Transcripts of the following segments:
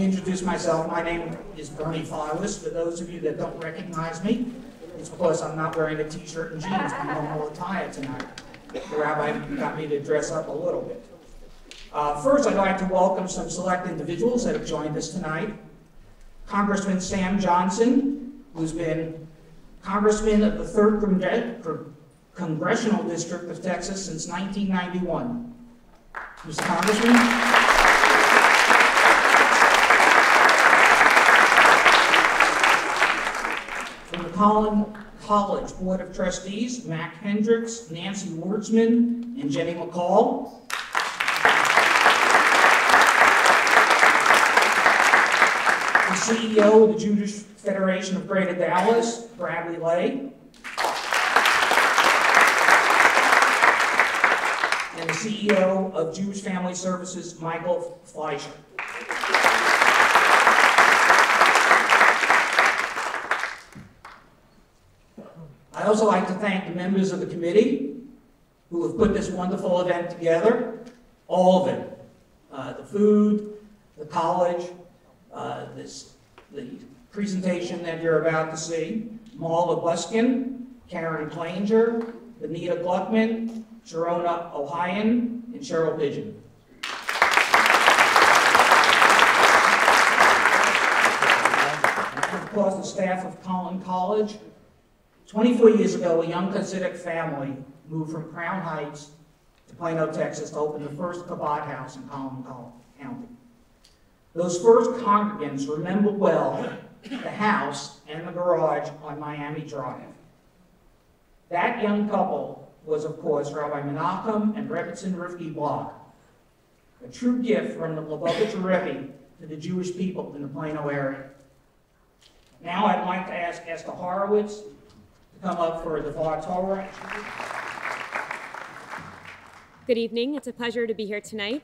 me introduce myself. My name is Bernie Files. For those of you that don't recognize me, it's because I'm not wearing a t-shirt and jeans, my normal attire tonight. The rabbi got me to dress up a little bit. First, I'd like to welcome some select individuals that have joined us tonight. Congressman Sam Johnson, who's been Congressman of the 3rd Congressional District of Texas since 1991. Mr. Congressman. From the Collin College Board of Trustees, Mac Hendricks, Nancy Wardsman, and Jenny McCall. The CEO of the Jewish Federation of Greater Dallas, Bradley Lay. And the CEO of Jewish Family Services, Michael Fleischer. I'd also like to thank the members of the committee who have put this wonderful event together, all of it. The food, the college, the presentation that you're about to see, Mala Buskin, Karen Planger, Benita Gluckman, Sharona Ohayan, and Cheryl Pigeon. And of course, the staff of Collin College. 24 years ago, a young Hasidic family moved from Crown Heights to Plano, Texas to open the first Chabad house in Collin County. Those first congregants remember well the house and the garage on Miami Drive. That young couple was, of course, Rabbi Menachem and Rebbetzin Rivki Block, a true gift from the Lubavitcher Rebbe to the Jewish people in the Plano area. Now I'd like to ask Esther Horowitz to come up for the Devar Torah. Good evening. It's a pleasure to be here tonight.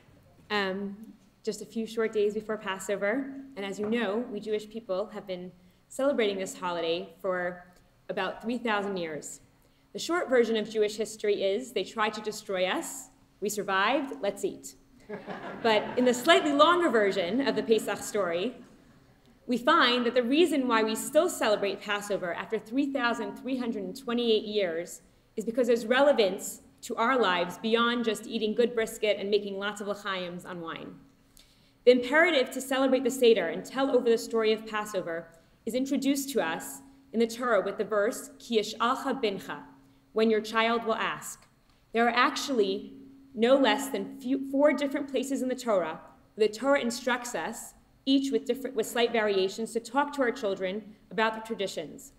Just a few short days before Passover, and as you know, we Jewish people have been celebrating this holiday for about 3,000 years. The short version of Jewish history is they tried to destroy us, we survived, let's eat. But in the slightly longer version of the Pesach story, we find that the reason why we still celebrate Passover after 3,328 years is because there's relevance to our lives beyond just eating good brisket and making lots of l'chaims on wine. The imperative to celebrate the Seder and tell over the story of Passover is introduced to us in the Torah with the verse, Ki yish'alcha bincha, when your child will ask. There are actually no less than 4 different places in the Torah where the Torah instructs us, each with slight variations, to talk to our children about the traditions.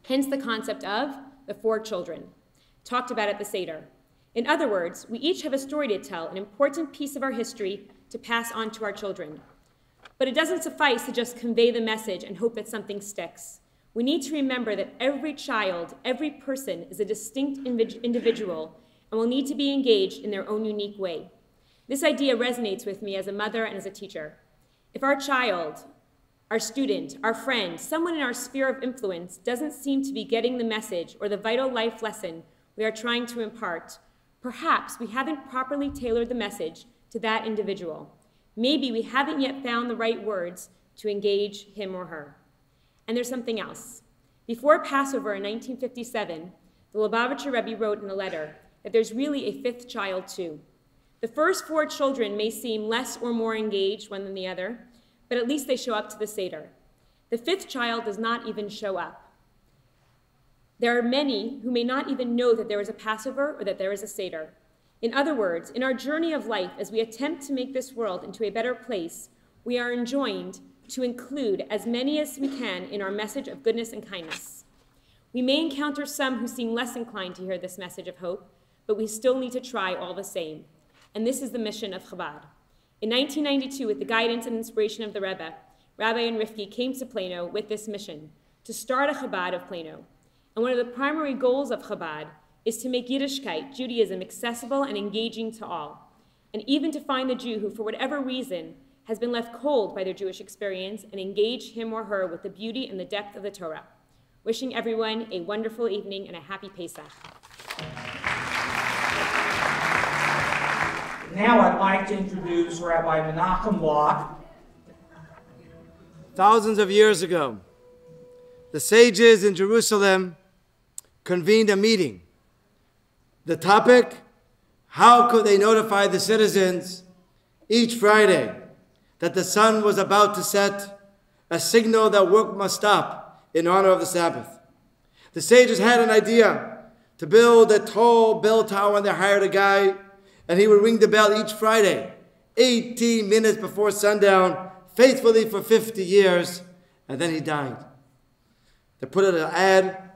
Hence the concept of the 4 children, talked about at the Seder. In other words, we each have a story to tell, an important piece of our history to pass on to our children. But it doesn't suffice to just convey the message and hope that something sticks. We need to remember that every child, every person is a distinct individual and will need to be engaged in their own unique way. This idea resonates with me as a mother and as a teacher. If our child, our student, our friend, someone in our sphere of influence doesn't seem to be getting the message or the vital life lesson we are trying to impart, perhaps we haven't properly tailored the message to that individual. Maybe we haven't yet found the right words to engage him or her. And there's something else. Before Passover in 1957, the Lubavitcher Rebbe wrote in a letter that there's really a 5th child too. The first 4 children may seem less or more engaged one than the other, but at least they show up to the Seder. The 5th child does not even show up. There are many who may not even know that there is a Passover or that there is a Seder. In other words, in our journey of life, as we attempt to make this world into a better place, we are enjoined to include as many as we can in our message of goodness and kindness. We may encounter some who seem less inclined to hear this message of hope, but we still need to try all the same. And this is the mission of Chabad. In 1992, with the guidance and inspiration of the Rebbe, Rabbi and Rivki came to Plano with this mission, to start a Chabad of Plano. And one of the primary goals of Chabad is to make Yiddishkeit, Judaism, accessible and engaging to all, and even to find the Jew who, for whatever reason, has been left cold by their Jewish experience and engage him or her with the beauty and the depth of the Torah. Wishing everyone a wonderful evening and a happy Pesach. Now I'd like to introduce Rabbi Menachem Block, Thousands of years ago, the sages in Jerusalem convened a meeting. The topic, how could they notify the citizens each Friday that the sun was about to set, a signal that work must stop in honor of the Sabbath. The sages had an idea to build a tall bell tower, and they hired a guy, and he would ring the bell each Friday, 18 minutes before sundown, faithfully for 50 years, and then he died. They put out an ad,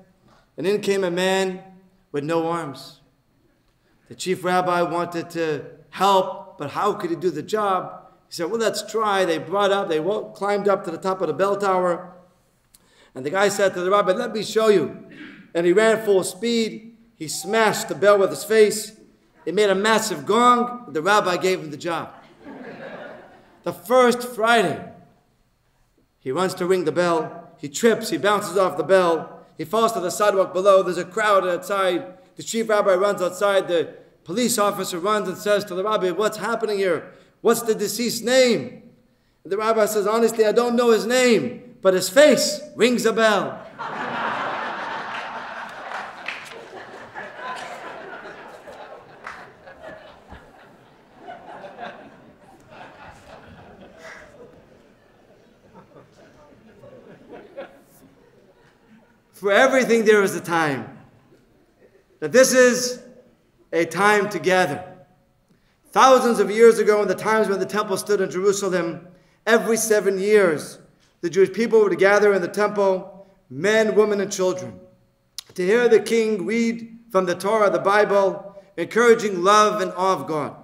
and in came a man with no arms. The chief rabbi wanted to help, but how could he do the job? He said, well, let's try. They climbed up to the top of the bell tower, and the guy said to the rabbi, let me show you. And he ran full speed. He smashed the bell with his face. It made a massive gong. The rabbi gave him the job. The first Friday, he runs to ring the bell. He trips. He bounces off the bell. He falls to the sidewalk below. There's a crowd outside. The chief rabbi runs outside. The police officer runs and says to the rabbi, what's happening here? What's the deceased's name? And the rabbi says, honestly, I don't know his name, but his face rings a bell. For everything there is a time. That this is a time to gather. Thousands of years ago, in the times when the temple stood in Jerusalem, every 7 years, the Jewish people would gather in the temple, men, women, and children, to hear the king read from the Torah, the Bible, encouraging love and awe of God.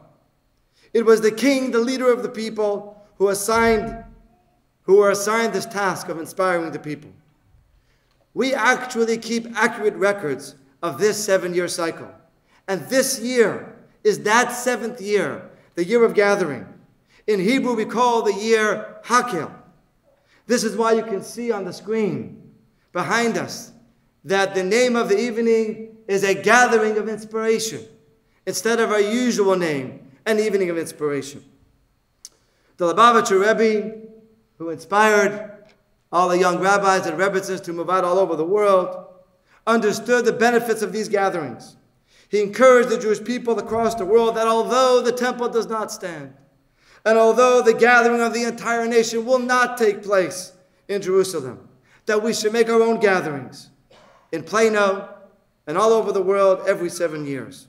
It was the king, the leader of the people, who were assigned this task of inspiring the people. We actually keep accurate records of this 7-year cycle. And this year is that 7th year, the year of gathering. In Hebrew, we call the year Hakel. This is why you can see on the screen behind us that the name of the evening is a gathering of inspiration instead of our usual name, an evening of inspiration. The Lubavitcher Rebbe, who inspired all the young rabbis and rebbitzins to move out all over the world, understood the benefits of these gatherings. He encouraged the Jewish people across the world that although the temple does not stand, and although the gathering of the entire nation will not take place in Jerusalem, that we should make our own gatherings in Plano and all over the world every 7 years.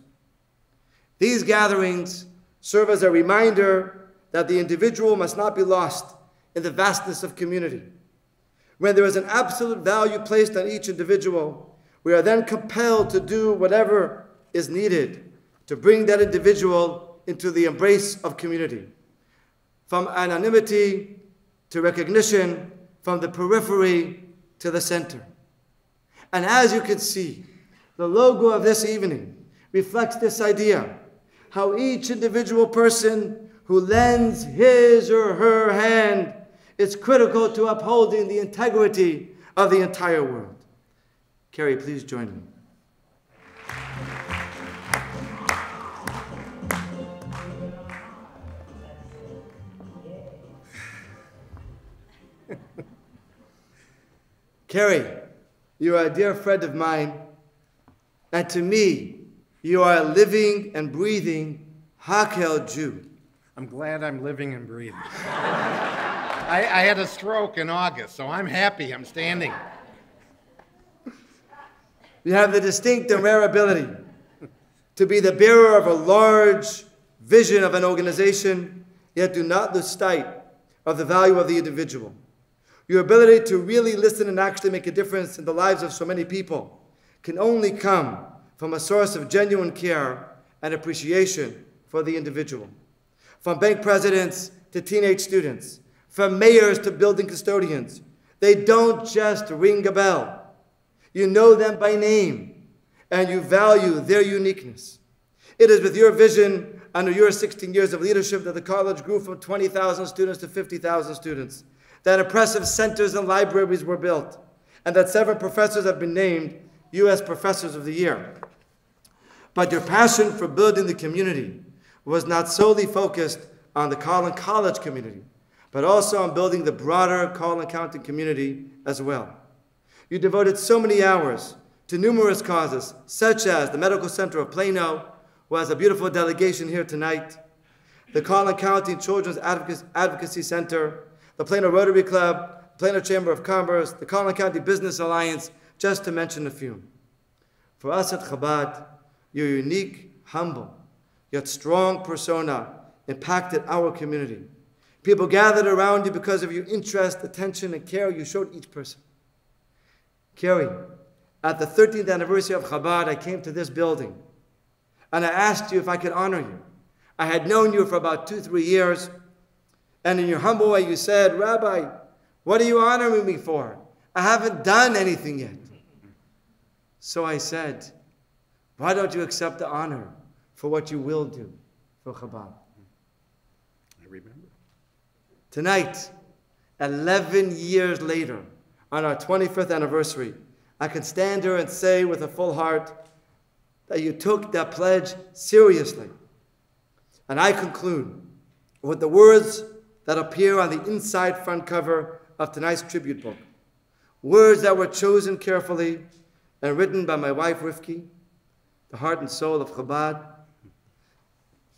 These gatherings serve as a reminder that the individual must not be lost in the vastness of community. When there is an absolute value placed on each individual, we are then compelled to do whatever is needed to bring that individual into the embrace of community. From anonymity to recognition, from the periphery to the center. And as you can see, the logo of this evening reflects this idea, how each individual person who lends his or her hand is critical to upholding the integrity of the entire world. Carrie, please join me. Carrie, you are a dear friend of mine, and to me, you are a living and breathing Hakel Jew. I'm glad I'm living and breathing. I had a stroke in August, so I'm happy I'm standing. You have the distinct and rare ability to be the bearer of a large vision of an organization, yet do not lose sight of the value of the individual. Your ability to really listen and actually make a difference in the lives of so many people can only come from a source of genuine care and appreciation for the individual. From bank presidents to teenage students, from mayors to building custodians, they don't just ring a bell. You know them by name, and you value their uniqueness. It is with your vision under your 16 years of leadership that the college grew from 20,000 students to 50,000 students, that impressive centers and libraries were built, and that 7 professors have been named U.S. Professors of the Year. But your passion for building the community was not solely focused on the College community, but also on building the broader Collin County community as well. You devoted so many hours to numerous causes, such as the Medical Center of Plano, who has a beautiful delegation here tonight, the Collin County Children's Advocacy Center, the Plano Rotary Club, the Plano Chamber of Commerce, the Collin County Business Alliance, just to mention a few. For us at Chabad, your unique, humble, yet strong persona impacted our community. People gathered around you because of your interest, attention, and care you showed each person. Carrie, at the 13th anniversary of Chabad, I came to this building, and I asked you if I could honor you. I had known you for about 2-3 years, and in your humble way you said, Rabbi, what are you honoring me for? I haven't done anything yet. So I said, why don't you accept the honor for what you will do for Chabad? I remember. Tonight, 11 years later, on our 25th anniversary, I can stand here and say with a full heart that you took that pledge seriously. And I conclude with the words that appear on the inside front cover of tonight's tribute book. Words that were chosen carefully and written by my wife, Rivki, the heart and soul of Chabad.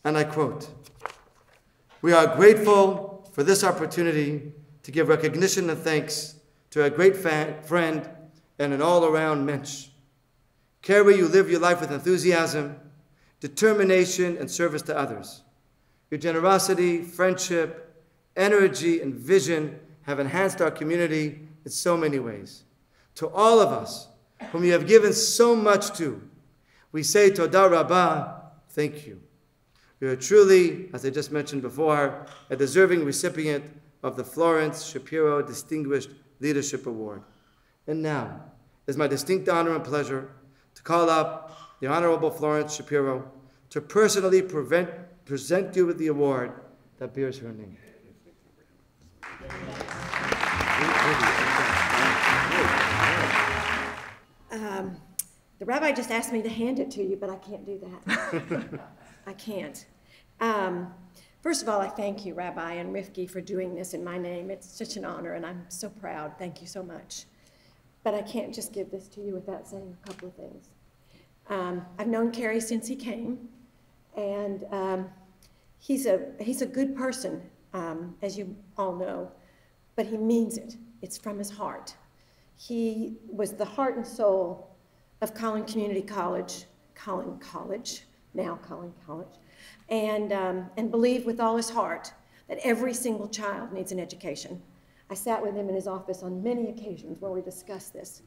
And I quote, "We are grateful for this opportunity to give recognition and thanks to a great friend and an all-around mensch. Carrie, you live your life with enthusiasm, determination, and service to others. Your generosity, friendship, energy, and vision have enhanced our community in so many ways. To all of us, whom you have given so much to, we say Toda Rabbah, thank you. You are truly, as I just mentioned before, a deserving recipient of the Florence Shapiro Distinguished Leadership Award. And now, it's my distinct honor and pleasure to call up the Honorable Florence Shapiro to personally present you with the award that bears her name. The rabbi just asked me to hand it to you, but I can't do that. I can't. First of all, I thank you, Rabbi and Rivki, for doing this in my name. It's such an honor, and I'm so proud. Thank you so much. But I can't just give this to you without saying a couple of things. I've known Carrie since he came, and he's a good person, as you all know, but he means it. It's from his heart. He was the heart and soul of Collin Community College, Collin College, now Collin College, and believed with all his heart that every single child needs an education. I sat with him in his office on many occasions where we discussed this.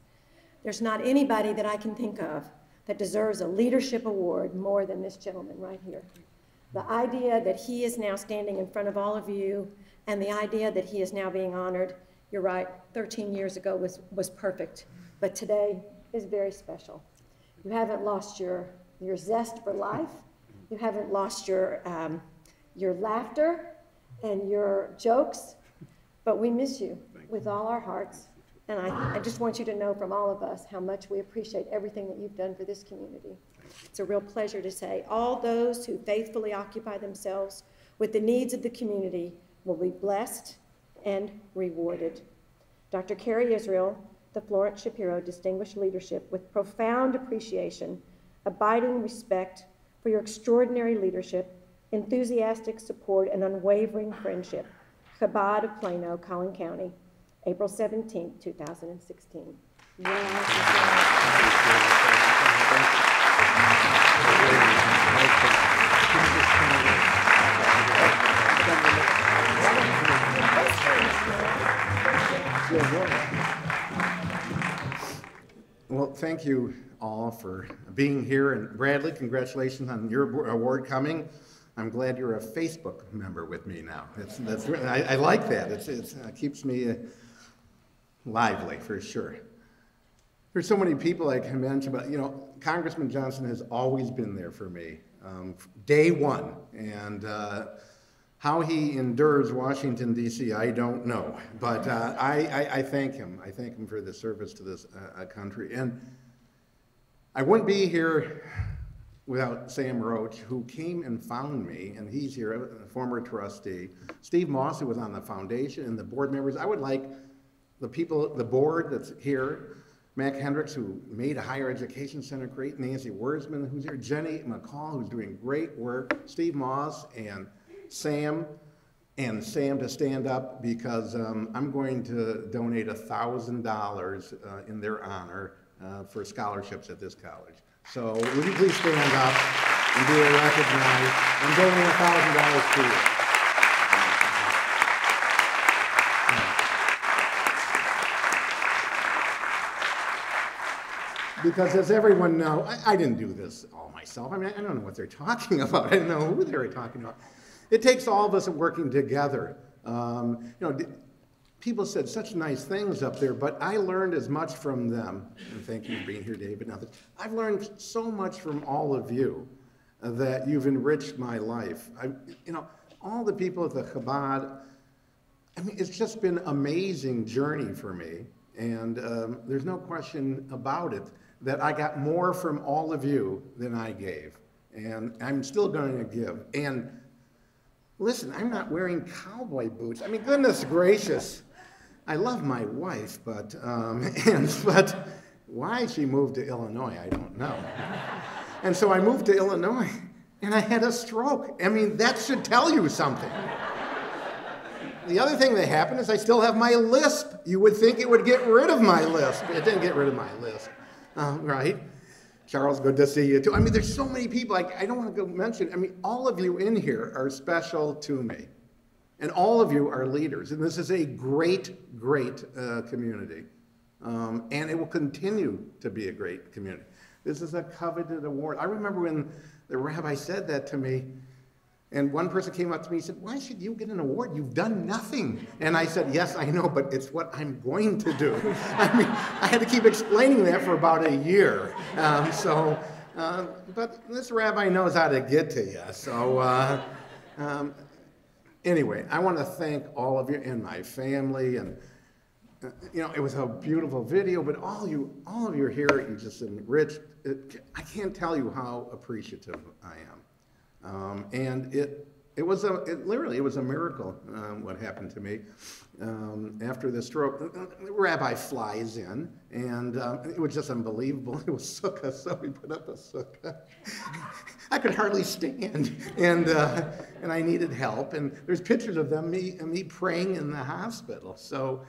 There's not anybody that I can think of that deserves a leadership award more than this gentleman right here. The idea that he is now standing in front of all of you, and the idea that he is now being honored, you're right, 13 years ago was perfect, but today is very special. You haven't lost your zest for life. You haven't lost your laughter and your jokes, but we miss you with all our hearts. And I just want you to know from all of us how much we appreciate everything that you've done for this community. It's a real pleasure to say all those who faithfully occupy themselves with the needs of the community will be blessed and rewarded. Dr. Carrie Israel, the Florence Shapiro Distinguished Leadership, with profound appreciation, abiding respect for your extraordinary leadership, enthusiastic support, and unwavering friendship. Chabad of Plano, Collin County, April 17, 2016. Well, thank you all for being here. And Bradley, congratulations on your award coming. I'm glad you're a Facebook member with me now. I like that. It keeps me lively, for sure. There's so many people I can mention, but Congressman Johnson has always been there for me, day one. And how he endures Washington, D.C., I don't know. But I thank him. I thank him for the service to this country. And I wouldn't be here without Sam Roach, who came and found me, and he's here, a former trustee. Steve Moss, who was on the foundation, and the board members. I would like the people, the board that's here, Mac Hendricks, who made a higher education center great, Nancy Wurzman, who's here, Jenny McCall, who's doing great work, Steve Moss, and Sam to stand up, because I'm going to donate $1,000 in their honor for scholarships at this college. So would you please stand up and be recognized and donate $1,000 to you. Because as everyone knows, I didn't do this all myself. I mean, I don't know what they're talking about. I don't know who they're talking about. It takes all of us working together. You know, people said such nice things up there, but I learned as much from them. And thank you for being here, David. Now, I've learned so much from all of you that you've enriched my life. You know, all the people at the Chabad, I mean, it's just been an amazing journey for me. And there's no question about it that I got more from all of you than I gave. And I'm still going to give. And listen, I'm not wearing cowboy boots. I mean, goodness gracious. I love my wife, but why she moved to Illinois, I don't know. And so I moved to Illinois, and I had a stroke. I mean, that should tell you something. The other thing that happened is I still have my lisp. You would think it would get rid of my lisp. It didn't get rid of my lisp, right? Charles, good to see you too. I mean, there's so many people, I don't want to go mention, I mean, all of you in here are special to me. And all of you are leaders. And this is a great, great community. And it will continue to be a great community. This is a coveted award. I remember when the rabbi said that to me, and one person came up to me and said, why should you get an award? You've done nothing. And I said, yes, I know, but it's what I'm going to do. I mean, I had to keep explaining that for about a year. But this rabbi knows how to get to you. So anyway, I want to thank all of you and my family. And, you know, it was a beautiful video, but all of you are here. You just enriched. I can't tell you how appreciative I am. And it literally was a miracle what happened to me after the stroke. The rabbi flies in, and it was just unbelievable. It was sukkah, so we put up a sukkah. I could hardly stand, and I needed help. And there's pictures of them, me praying in the hospital. So.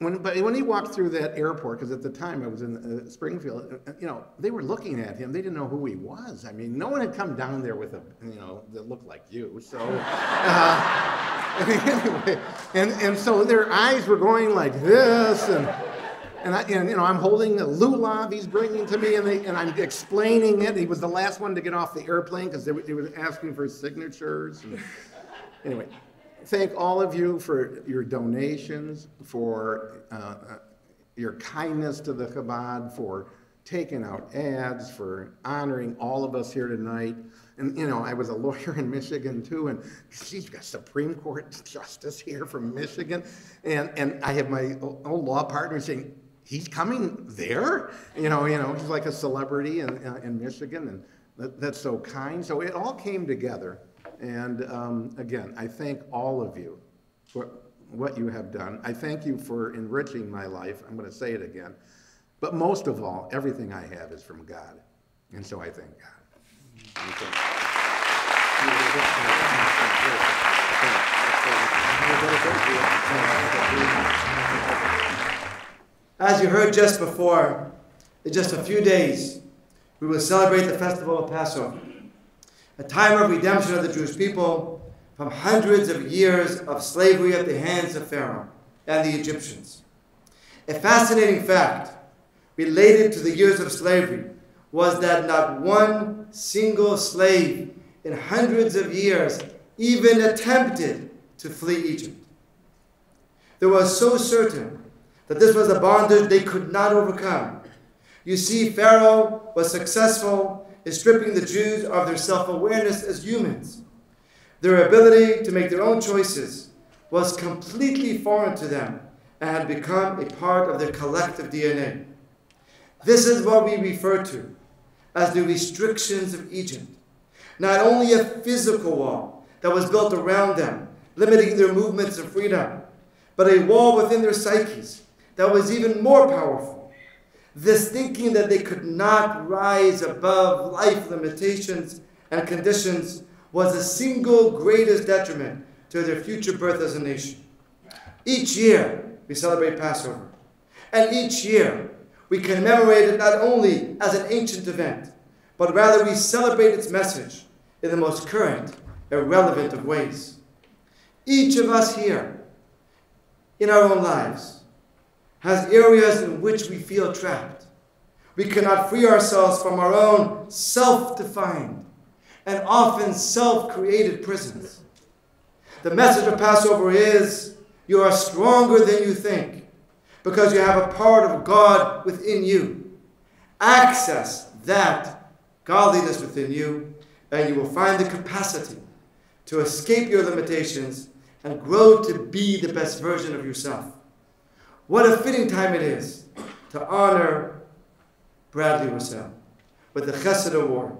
When he walked through that airport, because at the time I was in Springfield, you know, they were looking at him. They didn't know who he was. I mean, no one had come down there with a, you know, that looked like you. So, anyway, and so their eyes were going like this, and you know, I'm holding the lulav he's bringing to me, and I'm explaining it. He was the last one to get off the airplane because they were asking for signatures. And, anyway. Thank all of you for your donations, for your kindness to the Chabad, for taking out ads, for honoring all of us here tonight. And, you know, I was a lawyer in Michigan, too, and she's got Supreme Court Justice here from Michigan. And I have my old law partner saying, he's coming there? You know, he's like a celebrity in Michigan, and that's so kind. So it all came together. And again, I thank all of you for what you have done. I thank you for enriching my life. I'm going to say it again. But most of all, everything I have is from God. And so I thank God. As you heard just before, in just a few days, we will celebrate the festival of Passover, a time of redemption of the Jewish people from hundreds of years of slavery at the hands of Pharaoh and the Egyptians. A fascinating fact related to the years of slavery was that not one single slave in hundreds of years even attempted to flee Egypt. They were so certain that this was a bondage they could not overcome. You see, Pharaoh was successful in stripping the Jews of their self-awareness as humans. Their ability to make their own choices was completely foreign to them and had become a part of their collective DNA. This is what we refer to as the restrictions of Egypt. Not only a physical wall that was built around them, limiting their movements and freedom, but a wall within their psyches that was even more powerful. This thinking that they could not rise above life limitations and conditions was the single greatest detriment to their future birth as a nation. Each year, we celebrate Passover. And each year, we commemorate it not only as an ancient event, but rather we celebrate its message in the most current and relevant of ways. Each of us here, in our own lives, has areas in which we feel trapped. We cannot free ourselves from our own self-defined and often self-created prisons. The message of Passover is, you are stronger than you think because you have a part of God within you. Access that godliness within you, and you will find the capacity to escape your limitations and grow to be the best version of yourself. What a fitting time it is to honor Bradley Russell with the Chesed Award.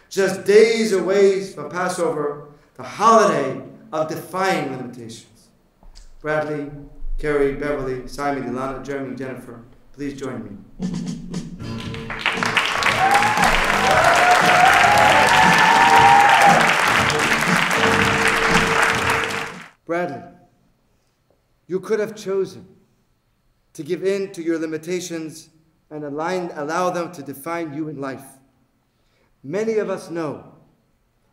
Just days away from Passover, the holiday of defying limitations. Bradley, Carrie, Beverly, Simon, Ilana, Jeremy, Jennifer, please join me. Bradley, you could have chosen to give in to your limitations and allow them to define you in life. Many of us know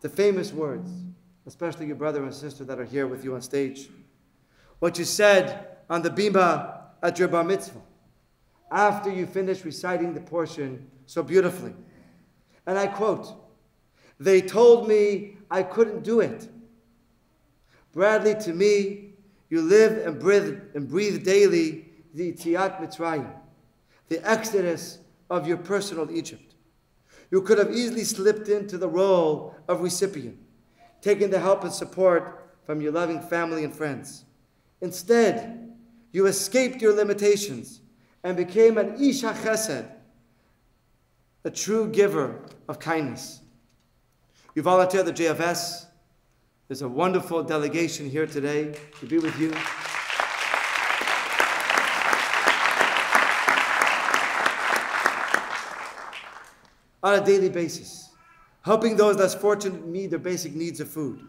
the famous words, especially your brother and sister that are here with you on stage. What you said on the bima at your bar mitzvah, after you finished reciting the portion so beautifully. And I quote, "They told me I couldn't do it." Bradley, to me, you live and breathe daily the Yetziat Mitzrayim, the exodus of your personal Egypt. You could have easily slipped into the role of recipient, taking the help and support from your loving family and friends. Instead, you escaped your limitations and became an Ish HaChesed, a true giver of kindness. You volunteered at the JFS. There's a wonderful delegation here today to be with you. On a daily basis, helping those less fortunate meet their basic needs of food.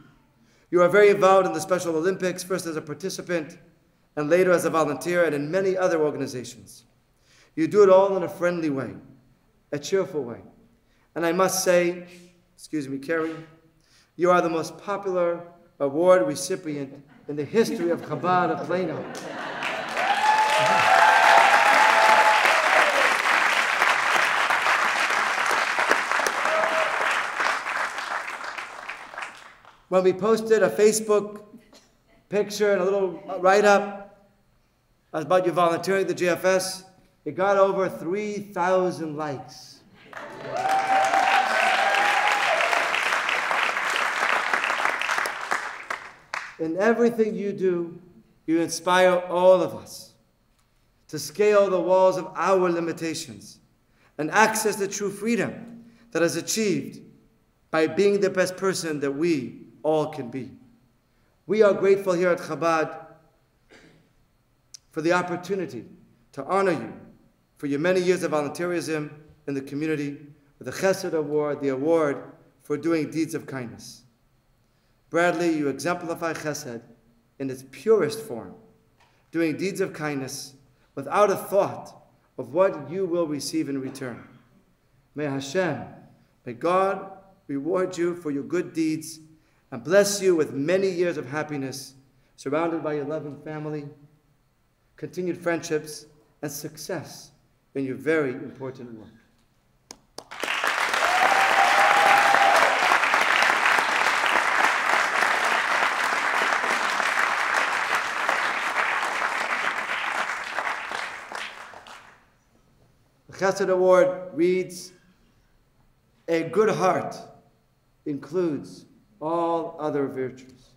You are very involved in the Special Olympics, first as a participant and later as a volunteer, and in many other organizations. You do it all in a friendly way, a cheerful way. And I must say, excuse me, Carrie, you are the most popular award recipient in the history of Chabad of Plano. When we posted a Facebook picture and a little write-up about you volunteering at the GFS, it got over 3,000 likes. In everything you do, you inspire all of us to scale the walls of our limitations and access the true freedom that is achieved by being the best person that we all can be. We are grateful here at Chabad for the opportunity to honor you for your many years of volunteerism in the community with the Chesed Award, the award for doing deeds of kindness. Bradley, you exemplify Chesed in its purest form, doing deeds of kindness without a thought of what you will receive in return. May Hashem, may God reward you for your good deeds and bless you with many years of happiness, surrounded by your loving family, continued friendships, and success in your very important work. The Chesed Award reads, "A good heart includes all other virtues.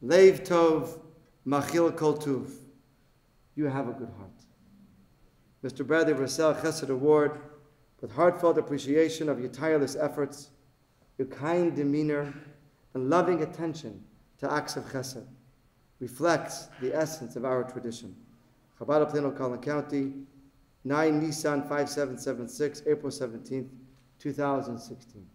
Leiv Tov, Machil Kol Tuv." You have a good heart. Mr. Bradley Russell Chesed Award with heartfelt appreciation of your tireless efforts, your kind demeanor, and loving attention to acts of chesed reflects the essence of our tradition. Chabad of Plano, Collin County, 9 Nisan 5776, April 17th, 2016.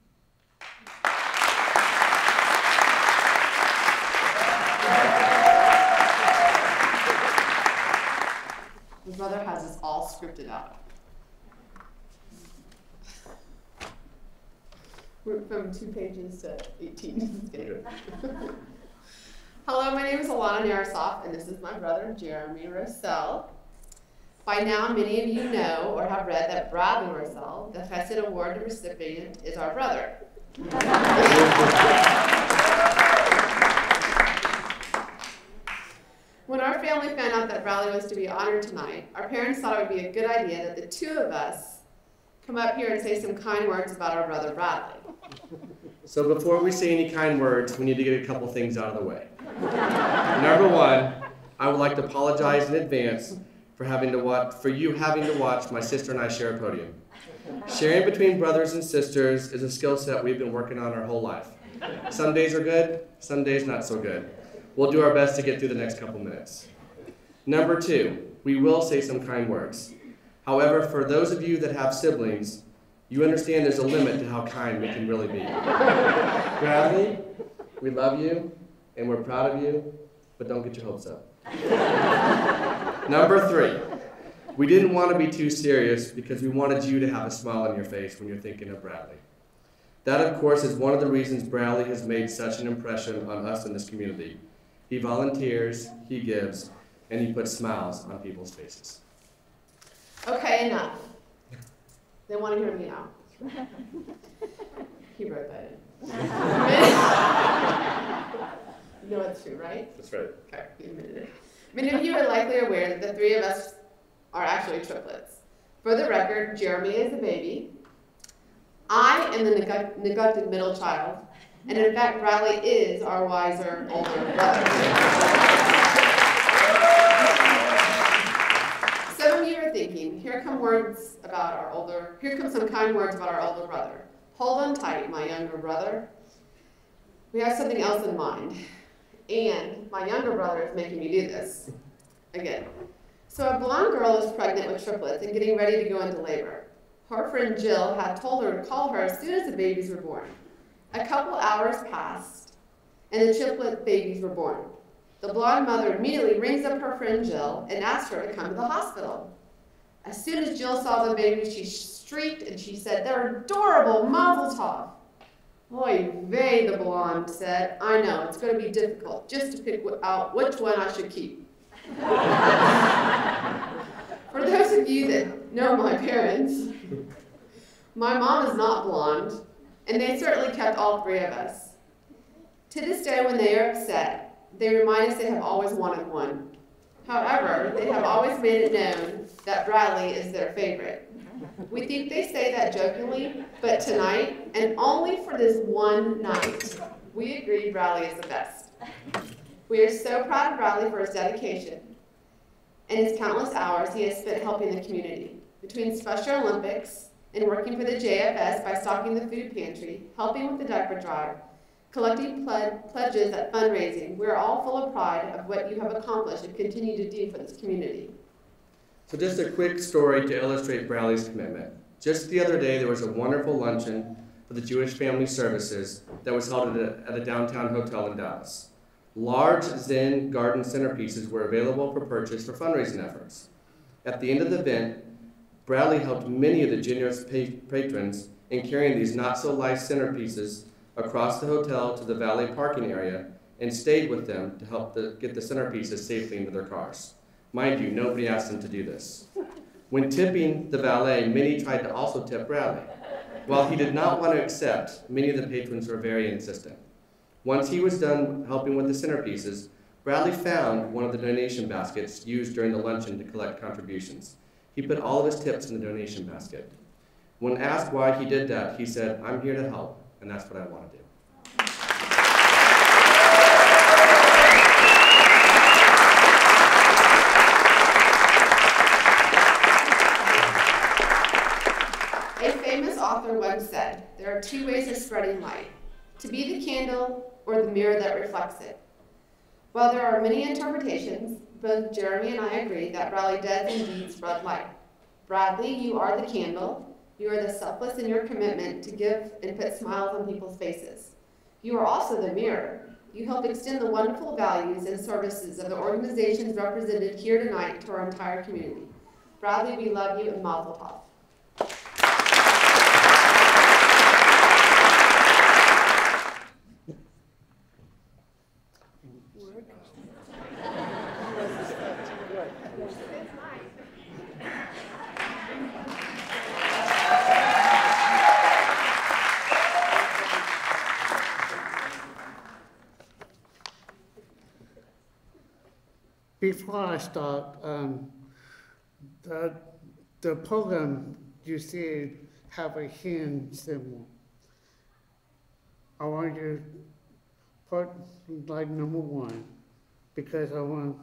My brother has this all scripted out. We're from 2 pages to 18. Hello, my name is Alana Narasoff, and this is my brother, Jeremy Rossell. By now, many of you know or have read that Bradley Rossell, the Chesed Award recipient, is our brother. When our family found out that Bradley was to be honored tonight, our parents thought it would be a good idea that the two of us come up here and say some kind words about our brother Bradley. So before we say any kind words, we need to get a couple things out of the way. Number one, I would like to apologize in advance for you having to watch my sister and I share a podium. Sharing between brothers and sisters is a skill set we've been working on our whole life. Some days are good, some days not so good. We'll do our best to get through the next couple minutes. Number two, we will say some kind words. However, for those of you that have siblings, you understand there's a limit to how kind we can really be. Bradley, we love you, and we're proud of you, but don't get your hopes up. Number three, we didn't want to be too serious because we wanted you to have a smile on your face when you're thinking of Bradley. That, of course, is one of the reasons Bradley has made such an impression on us in this community. He volunteers, he gives, and he puts smiles on people's faces. Okay, enough. They want to hear me now. He wrote that in. You know it's true, right? That's right. Okay, you admitted it. Many of you are likely aware that the three of us are actually triplets. For the record, Jeremy is the baby. I am the neglected middle child. And in fact, Bradley is our wiser, older brother. Some of you are thinking, here come some kind words about our older brother. Hold on tight, my younger brother. We have something else in mind. And my younger brother is making me do this. Again. So a blonde girl is pregnant with triplets and getting ready to go into labor. Her friend Jill had told her to call her as soon as the babies were born. A couple hours passed, and the triplet babies were born. The blonde mother immediately rings up her friend Jill and asks her to come to the hospital. As soon as Jill saw the babies, she shrieked and she said, "They're adorable, mazel tov." Oy vey, the blonde said. "I know, it's going to be difficult just to pick out which one I should keep." For those of you that know my parents, my mom is not blonde, and they certainly kept all three of us. To this day, when they are upset, they remind us they have always wanted one. However, they have always made it known that Bradley is their favorite. We think they say that jokingly, but tonight, and only for this one night, we agree Bradley is the best. We are so proud of Bradley for his dedication and his countless hours he has spent helping the community. Between Special Olympics and working for the JFS by stocking the food pantry, helping with the diaper drive, collecting pledges at fundraising, we're all full of pride of what you have accomplished and continue to do for this community. So just a quick story to illustrate Bradley's commitment. Just the other day, there was a wonderful luncheon for the Jewish Family Services that was held at a downtown hotel in Dallas. Large Zen garden centerpieces were available for purchase for fundraising efforts. At the end of the event, Bradley helped many of the generous patrons in carrying these not-so-light centerpieces across the hotel to the valet parking area and stayed with them to help get the centerpieces safely into their cars. Mind you, nobody asked them to do this. When tipping the valet, many tried to also tip Bradley. While he did not want to accept, many of the patrons were very insistent. Once he was done helping with the centerpieces, Bradley found one of the donation baskets used during the luncheon to collect contributions. He put all of his tips in the donation basket. When asked why he did that, he said, "I'm here to help, and that's what I want to do." A two ways of spreading light: to be the candle or the mirror that reflects it. While there are many interpretations, both Jeremy and I agree that Bradley does indeed spread light. Bradley, you are the candle. You are the selfless in your commitment to give and put smiles on people's faces. You are also the mirror. You help extend the wonderful values and services of the organizations represented here tonight to our entire community. Bradley, we love you, and Mazel Tov. Before I start, the program you see have a hand symbol. I want you to put like number 1 because I want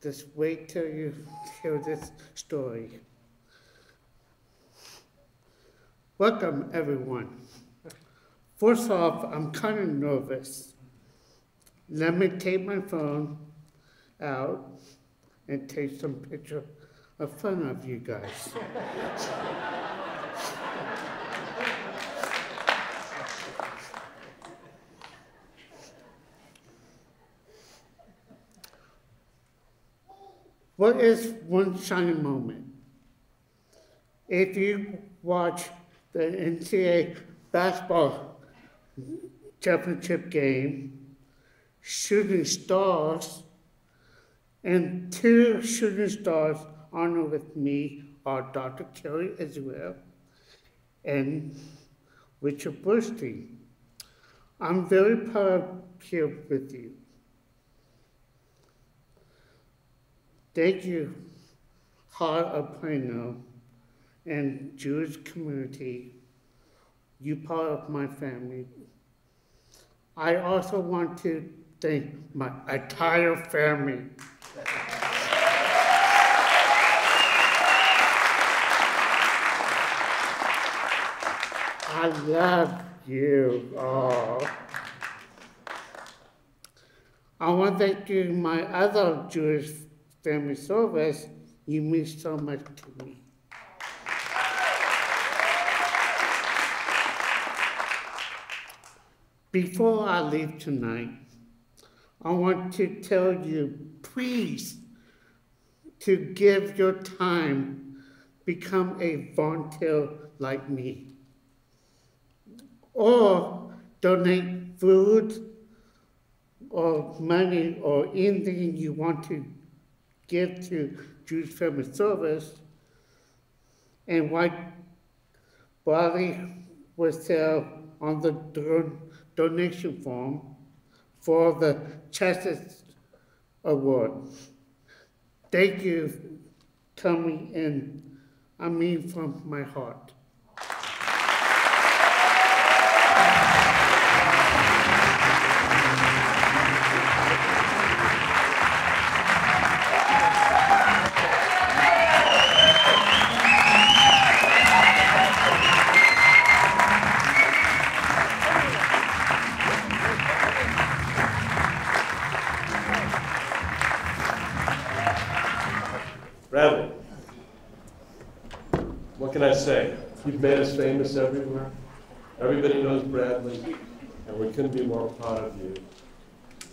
just wait till you hear this story. Welcome everyone. First off, I'm kind of nervous. Let me take my phone out and take some picture of fun of you guys. What is one shining moment? If you watch the NCAA basketball championship game, Shooting Stars, and 2 shooting stars honored with me are Dr. Kelly Israel and Richard Burstein. I'm very proud here with you. Thank you, Heart of Plano and Jewish community. You part of my family. I also want to thank my entire family. I love you all. I want to thank you, my other Jewish family service. You mean so much to me. Before I leave tonight, I want to tell you, please, to give your time, become a volunteer like me. Or donate food or money or anything you want to give to Jewish Family Service. And what Bradley will sell on the donation form for the Chesed Award. Thank you, coming in. I mean from my heart. Bradley, what can I say? You've made us famous everywhere. Everybody knows Bradley, and we couldn't be more proud of you.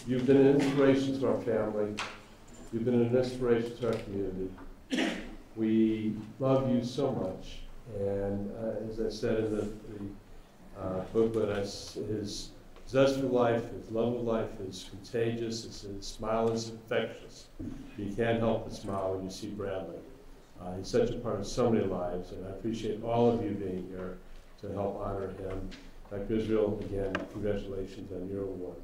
You've been an inspiration to our family. You've been an inspiration to our community. We love you so much, and as I said in the booklet, his zest for life, his love of life is contagious. His smile is infectious. You can't help but smile when you see Bradley. He's such a part of so many lives, and I appreciate all of you being here to help honor him. Dr. Israel, again, congratulations on your award.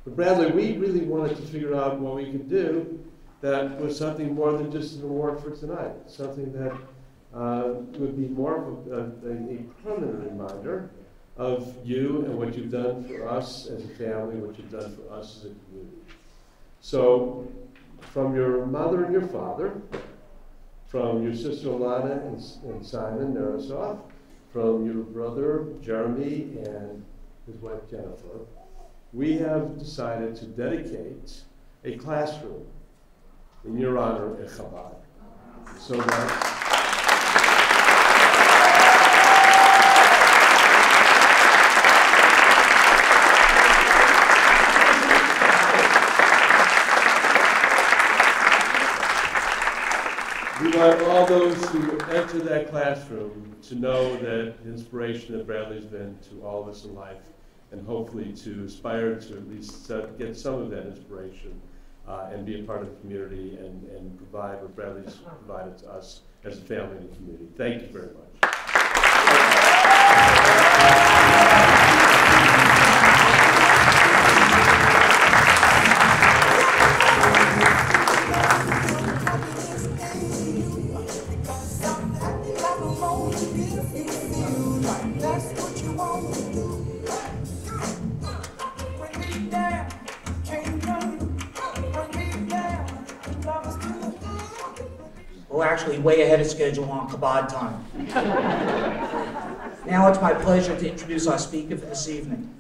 But Bradley, we really wanted to figure out what we could do that was something more than just an award for tonight, something that would be more of a permanent reminder of you and what you've done for us as a family, what you've done for us as a community. So, from your mother and your father, from your sister Alana and Simon Nerosov, from your brother Jeremy and his wife Jennifer, we have decided to dedicate a classroom in your honor at Chabad. So that we want all those who enter that classroom to know that the inspiration that Bradley's been to all of us in life, and hopefully to aspire to at least get some of that inspiration and be a part of the community and provide what Bradley's provided to us as a family and community. Thank you very much. We're actually way ahead of schedule on Chabad time. Now it's my pleasure to introduce our speaker for this evening.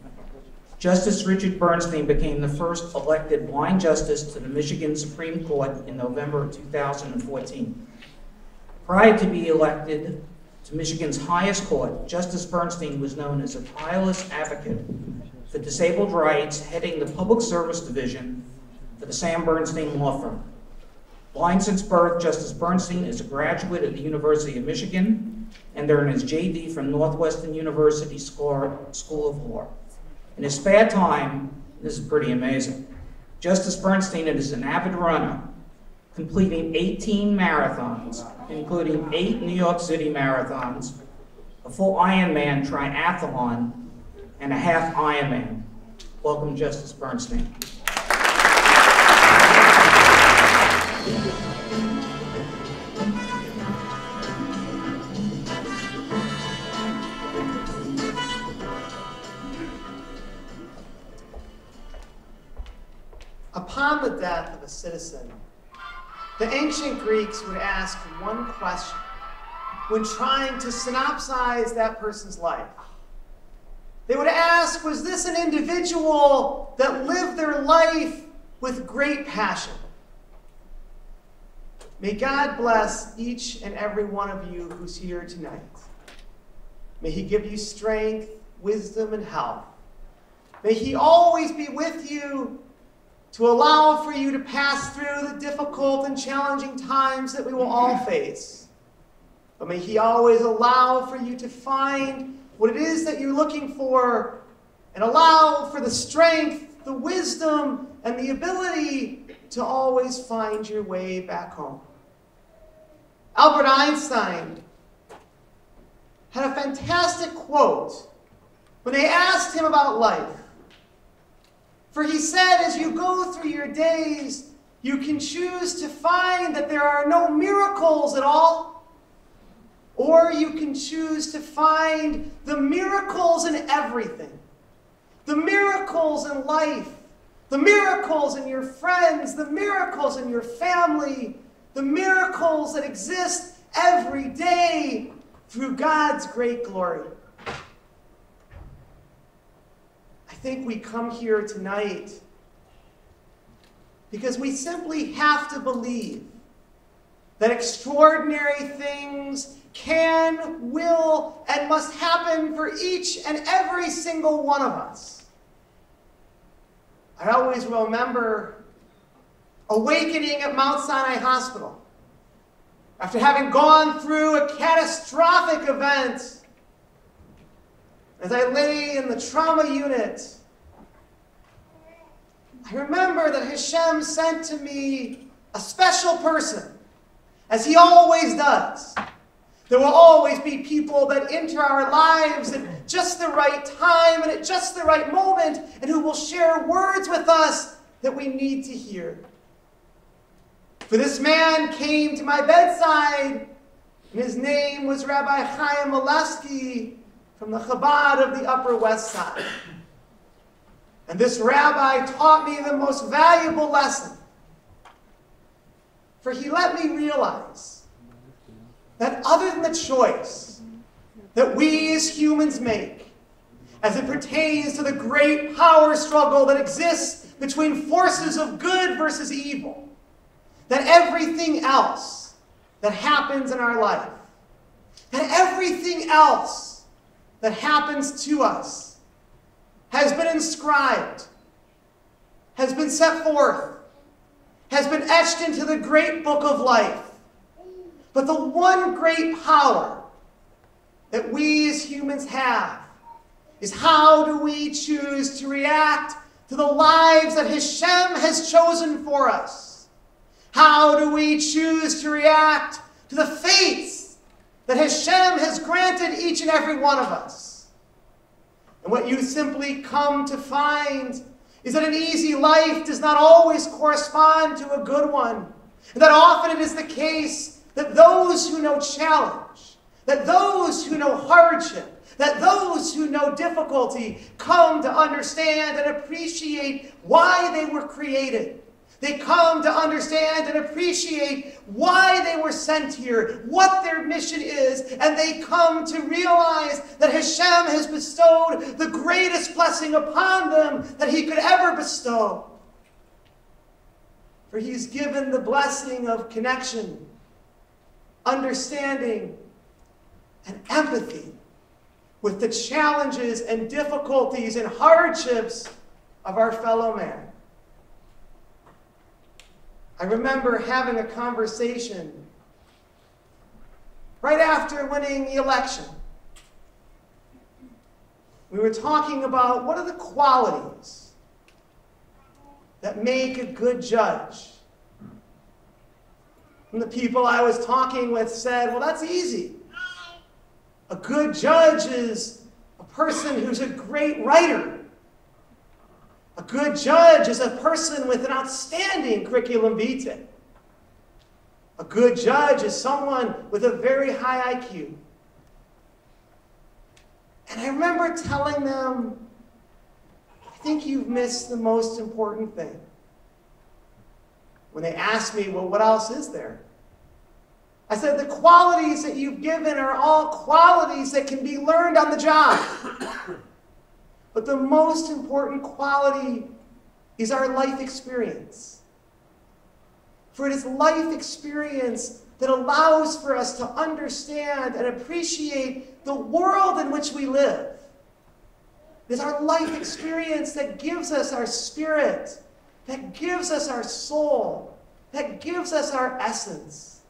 Justice Richard Bernstein became the first elected blind justice to the Michigan Supreme Court in November of 2014. Prior to being elected to Michigan's highest court, Justice Bernstein was known as a tireless advocate for disabled rights, heading the Public Service Division for the Sam Bernstein Law Firm. Blind since birth, Justice Bernstein is a graduate of the University of Michigan and earned his JD from Northwestern University School of Law. In his spare time, this is pretty amazing, Justice Bernstein is an avid runner, completing 18 marathons, including 8 New York City marathons, a full Ironman triathlon, and a half Ironman. Welcome, Justice Bernstein. Upon the death of a citizen, the ancient Greeks would ask one question when trying to synopsize that person's life. They would ask, was this an individual that lived their life with great passion? May God bless each and every one of you who's here tonight. May He give you strength, wisdom, and health. May He always be with you to allow for you to pass through the difficult and challenging times that we will all face. But may He always allow for you to find what it is that you're looking for and allow for the strength, the wisdom, and the ability to always find your way back home. Albert Einstein had a fantastic quote when they asked him about life. For he said, as you go through your days, you can choose to find that there are no miracles at all, or you can choose to find the miracles in everything. The miracles in life, the miracles in your friends, the miracles in your family, the miracles that exist every day through God's great glory. I think we come here tonight because we simply have to believe that extraordinary things can, will, and must happen for each and every single one of us. I always remember awakening at Mount Sinai Hospital after having gone through a catastrophic event. As I lay in the trauma unit, I remember that Hashem sent to me a special person, as He always does. There will always be people that enter our lives at just the right time and at just the right moment, and who will share words with us that we need to hear. For this man came to my bedside, and his name was Rabbi Chaim Molesky, from the Chabad of the Upper West Side. And this rabbi taught me the most valuable lesson. For he let me realize that other than the choice that we as humans make as it pertains to the great power struggle that exists between forces of good versus evil, that everything else that happens in our life, that everything else that happens to us has been inscribed, has been set forth, has been etched into the great book of life. But the one great power that we as humans have is how do we choose to react to the lives that Hashem has chosen for us? How do we choose to react to the fates that Hashem has granted each and every one of us? And what you simply come to find is that an easy life does not always correspond to a good one. And that often it is the case that those who know challenge, that those who know hardship, that those who know difficulty come to understand and appreciate why they were created. They come to understand and appreciate why they were sent here, what their mission is, and they come to realize that Hashem has bestowed the greatest blessing upon them that he could ever bestow. For he's given the blessing of connection, understanding, and empathy with the challenges and difficulties and hardships of our fellow man. I remember having a conversation right after winning the election. We were talking about what are the qualities that make a good judge. And the people I was talking with said, well, that's easy. A good judge is a person who's a great writer. A good judge is a person with an outstanding curriculum vitae. A good judge is someone with a very high IQ. And I remember telling them, I think you've missed the most important thing. When they asked me, well, what else is there? I said, the qualities that you've given are all qualities that can be learned on the job. But the most important quality is our life experience. For it is life experience that allows for us to understand and appreciate the world in which we live. It is our life experience that gives us our spirit, that gives us our soul, that gives us our essence.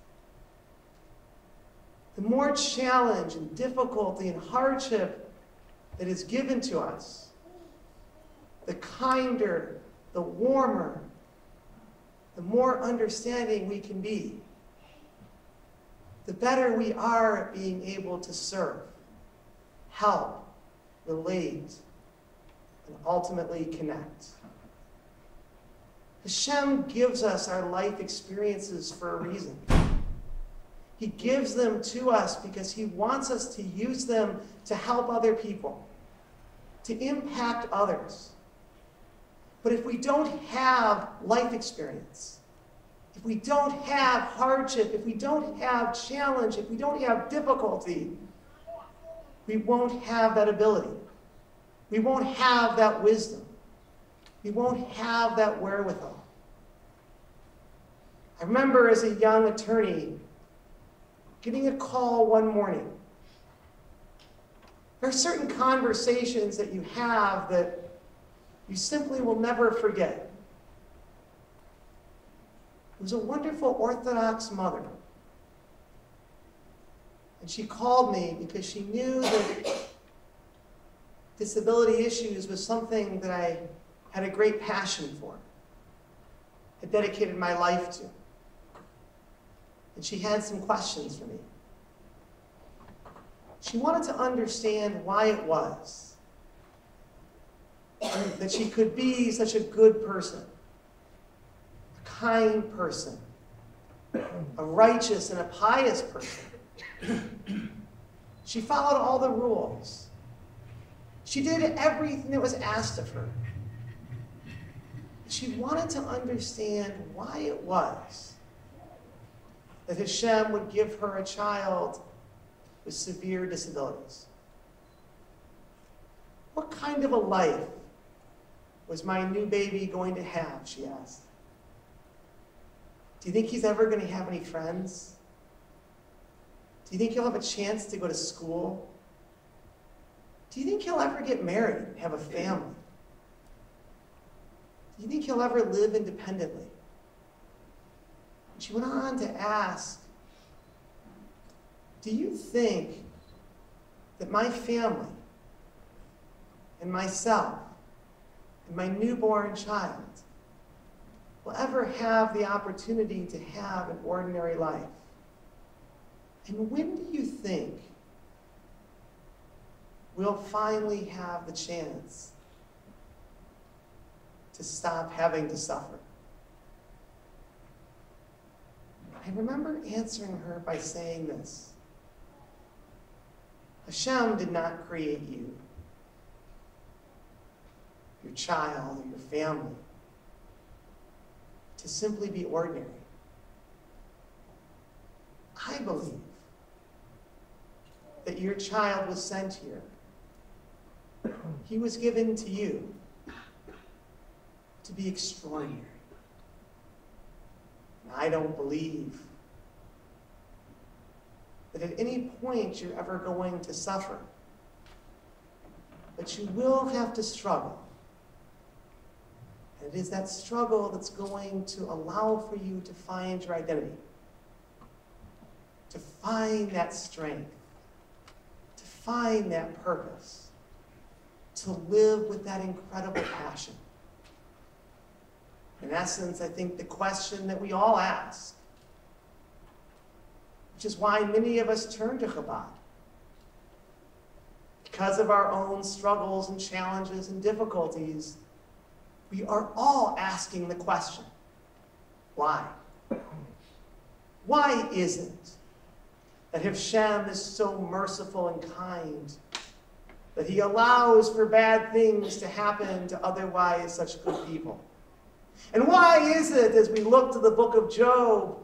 The more challenge and difficulty and hardship that is given to us, the kinder, the warmer, the more understanding we can be, the better we are at being able to serve, help, relate, and ultimately connect. Hashem gives us our life experiences for a reason. He gives them to us because he wants us to use them to help other people, to impact others. But if we don't have life experience, if we don't have hardship, if we don't have challenge, if we don't have difficulty, we won't have that ability. We won't have that wisdom. We won't have that wherewithal. I remember as a young attorney getting a call one morning. There are certain conversations that you have that you simply will never forget. It was a wonderful Orthodox mother. And she called me because she knew that disability issues was something that I had a great passion for, had dedicated my life to. And she had some questions for me. She wanted to understand why it was that she could be such a good person, a kind person, a righteous and a pious person. She followed all the rules. She did everything that was asked of her. She wanted to understand why it was that Hashem would give her a child with severe disabilities. What kind of a life was my new baby going to have, she asked. Do you think he's ever going to have any friends? Do you think he'll have a chance to go to school? Do you think he'll ever get married and have a family? Do you think he'll ever live independently? And she went on to ask, do you think that my family and myself and my newborn child will ever have the opportunity to have an ordinary life? And when do you think we'll finally have the chance to stop having to suffer? I remember answering her by saying this: Hashem did not create you, your child, or your family to simply be ordinary. I believe that your child was sent here. He was given to you to be extraordinary. And I don't believe that at any point you're ever going to suffer, but you will have to struggle. And it is that struggle that's going to allow for you to find your identity, to find that strength, to find that purpose, to live with that incredible passion. In essence, I think the question that we all ask, which is why many of us turn to Chabad, because of our own struggles and challenges and difficulties, we are all asking the question, why? Why is it that Hashem is so merciful and kind that he allows for bad things to happen to otherwise such good people? And why is it, as we look to the book of Job,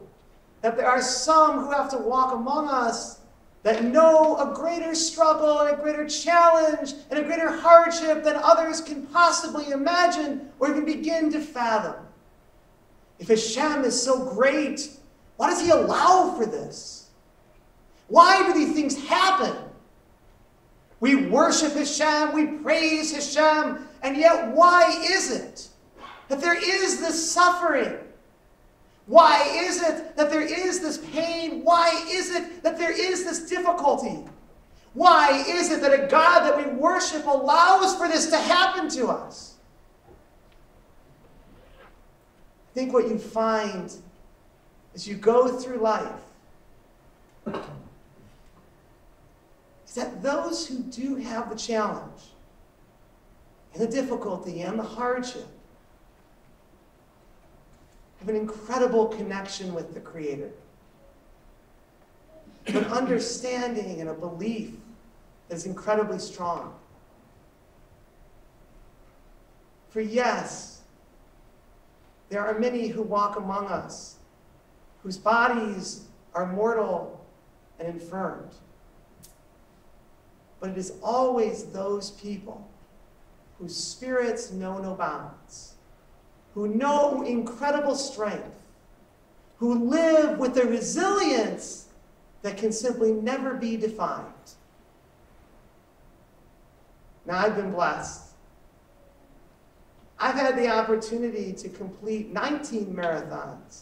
that there are some who have to walk among us that know a greater struggle and a greater challenge and a greater hardship than others can possibly imagine or even begin to fathom? If Hashem is so great, why does he allow for this? Why do these things happen? We worship Hashem, we praise Hashem, and yet why is it that there is this suffering? Why is it that there is this pain? Why is it that there is this difficulty? Why is it that a God that we worship allows for this to happen to us? I think what you find as you go through life is that those who do have the challenge and the difficulty and the hardship have an incredible connection with the Creator, an understanding and a belief that is incredibly strong. For yes, there are many who walk among us whose bodies are mortal and infirmed. But it is always those people whose spirits know no bounds, who know incredible strength, who live with a resilience that can simply never be defined. Now, I've been blessed. I've had the opportunity to complete 19 marathons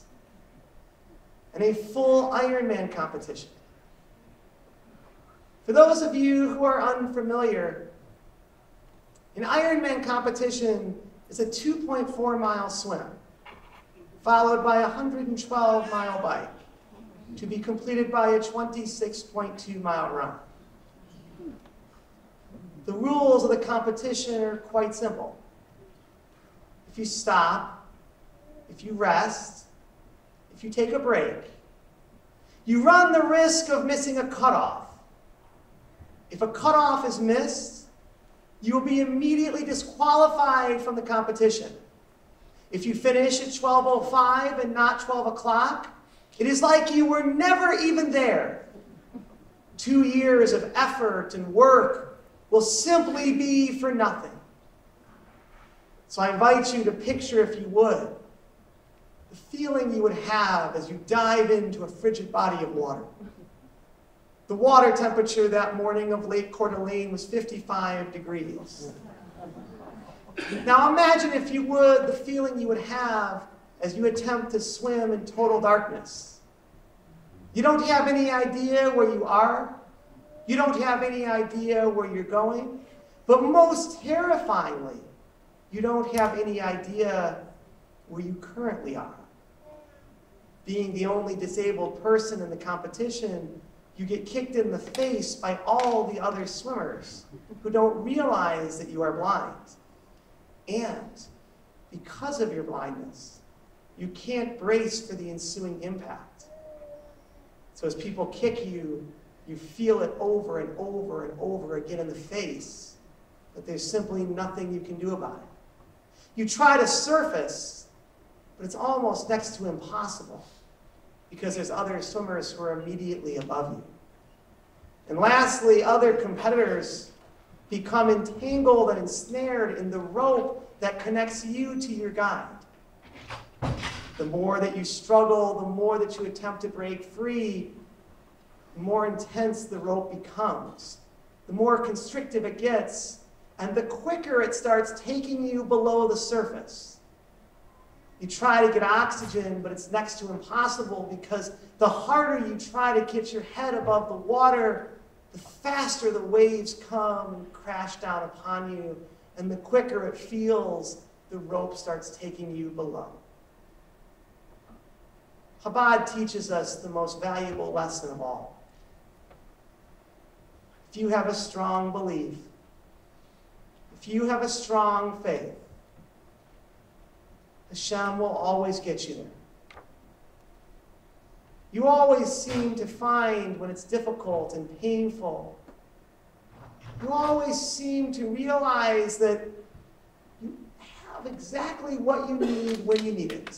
and a full Ironman competition. For those of you who are unfamiliar, an Ironman competition is a 2.4-mile swim, followed by a 112-mile bike, to be completed by a 26.2-mile run. The rules of the competition are quite simple. If you stop, if you rest, if you take a break, you run the risk of missing a cutoff. If a cutoff is missed, you will be immediately disqualified from the competition. If you finish at 12:05 and not 12 o'clock, it is like you were never even there. 2 years of effort and work will simply be for nothing. So I invite you to picture, if you would, the feeling you would have as you dive into a frigid body of water. The water temperature that morning of Lake Coeur d'Alene was 55 degrees. Now imagine, if you would, the feeling you would have as you attempt to swim in total darkness. You don't have any idea where you are. You don't have any idea where you're going. But most terrifyingly, you don't have any idea where you currently are. Being the only disabled person in the competition, you get kicked in the face by all the other swimmers who don't realize that you are blind. And because of your blindness, you can't brace for the ensuing impact. So as people kick you, you feel it over and over and over again in the face, but there's simply nothing you can do about it. You try to surface, but it's almost next to impossible because there's other swimmers who are immediately above you. And lastly, other competitors become entangled and ensnared in the rope that connects you to your guide. The more that you struggle, the more that you attempt to break free, the more intense the rope becomes, the more constrictive it gets, and the quicker it starts taking you below the surface. You try to get oxygen, but it's next to impossible because the harder you try to get your head above the water, the faster the waves come and crash down upon you, and the quicker it feels the rope starts taking you below. Chabad teaches us the most valuable lesson of all. If you have a strong belief, if you have a strong faith, Hashem will always get you there. You always seem to find when it's difficult and painful, you always seem to realize that you have exactly what you need when you need it.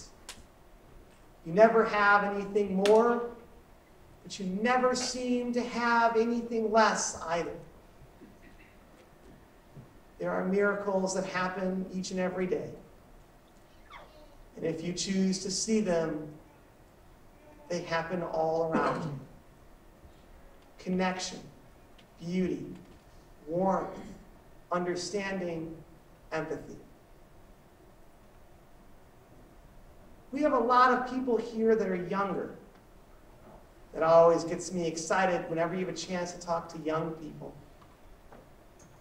You never have anything more, but you never seem to have anything less either. There are miracles that happen each and every day. And if you choose to see them, they happen all around you. Connection, beauty, warmth, understanding, empathy. We have a lot of people here that are younger. That always gets me excited whenever you have a chance to talk to young people.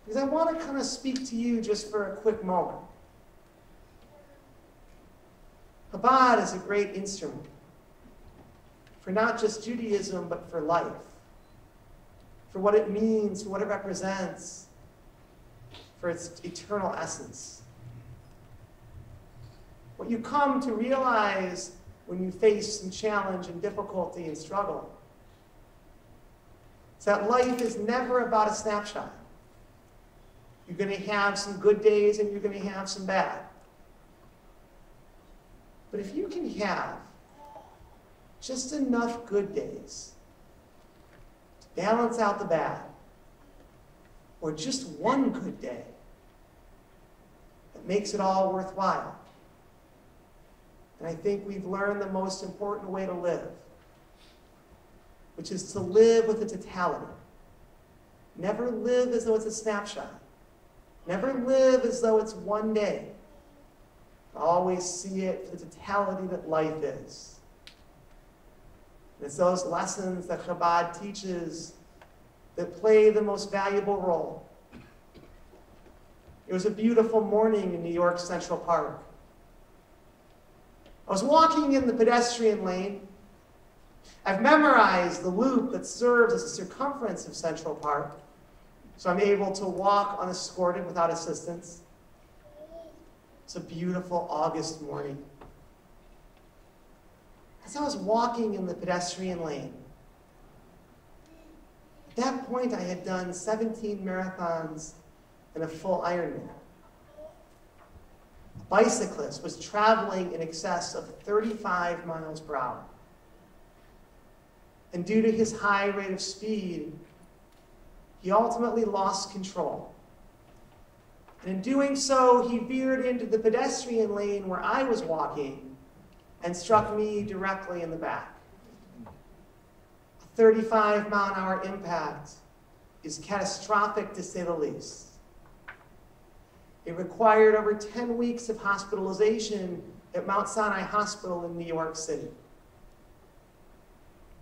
Because I want to kind of speak to you just for a quick moment. Chabad is a great instrument for not just Judaism, but for life, for what it means, for what it represents, for its eternal essence. What you come to realize when you face some challenge and difficulty and struggle is that life is never about a snapshot. You're going to have some good days and you're going to have some bad. But if you can have just enough good days to balance out the bad, or just one good day that makes it all worthwhile, and I think we've learned the most important way to live, which is to live with a totality. Never live as though it's a snapshot. Never live as though it's one day. Always see it for the totality that life is. And it's those lessons that Chabad teaches that play the most valuable role. It was a beautiful morning in New York Central Park. I was walking in the pedestrian lane. I've memorized the loop that serves as a circumference of Central Park, so I'm able to walk unescorted without assistance. It's a beautiful August morning. As I was walking in the pedestrian lane, at that point I had done 17 marathons and a full Ironman. A bicyclist was traveling in excess of 35 miles per hour. And due to his high rate of speed, he ultimately lost control. And in doing so, he veered into the pedestrian lane where I was walking and struck me directly in the back. A 35-mile-an-hour impact is catastrophic, to say the least. It required over 10 weeks of hospitalization at Mount Sinai Hospital in New York City.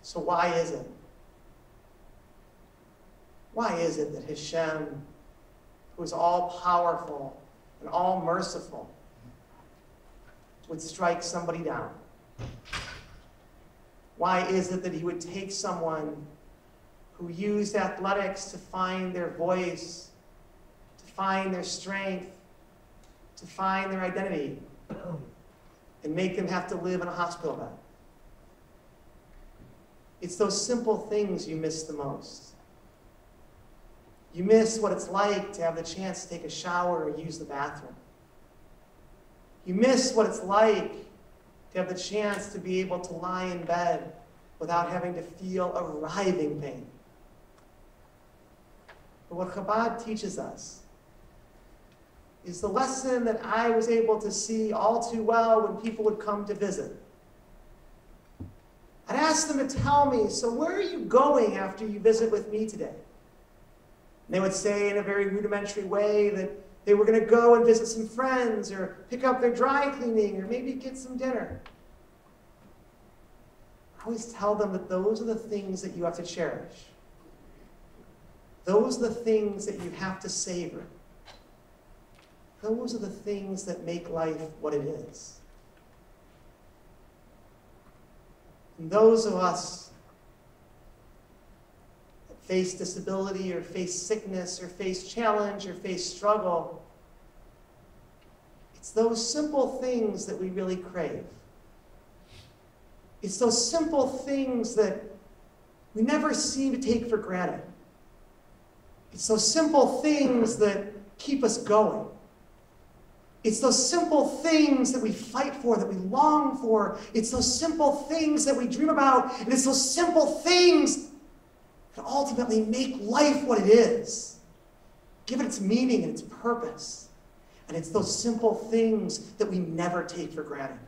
So why is it? Why is it that Hashem, who is all-powerful and all-merciful, would strike somebody down? Why is it that he would take someone who used athletics to find their voice, to find their strength, to find their identity, and make them have to live in a hospital bed? It's those simple things you miss the most. You miss what it's like to have the chance to take a shower or use the bathroom. You miss what it's like to have the chance to be able to lie in bed without having to feel a writhing pain. But what Chabad teaches us is the lesson that I was able to see all too well when people would come to visit. I'd ask them to tell me, so where are you going after you visit with me today? And they would say in a very rudimentary way that they were going to go and visit some friends or pick up their dry cleaning or maybe get some dinner. I always tell them that those are the things that you have to cherish. Those are the things that you have to savor. Those are the things that make life what it is. And those of us that face disability or face sickness or face challenge or face struggle, it's those simple things that we really crave. It's those simple things that we never seem to take for granted. It's those simple things that keep us going. It's those simple things that we fight for, that we long for. It's those simple things that we dream about. And it's those simple things that ultimately make life what it is. Give it its meaning and its purpose. And it's those simple things that we never take for granted.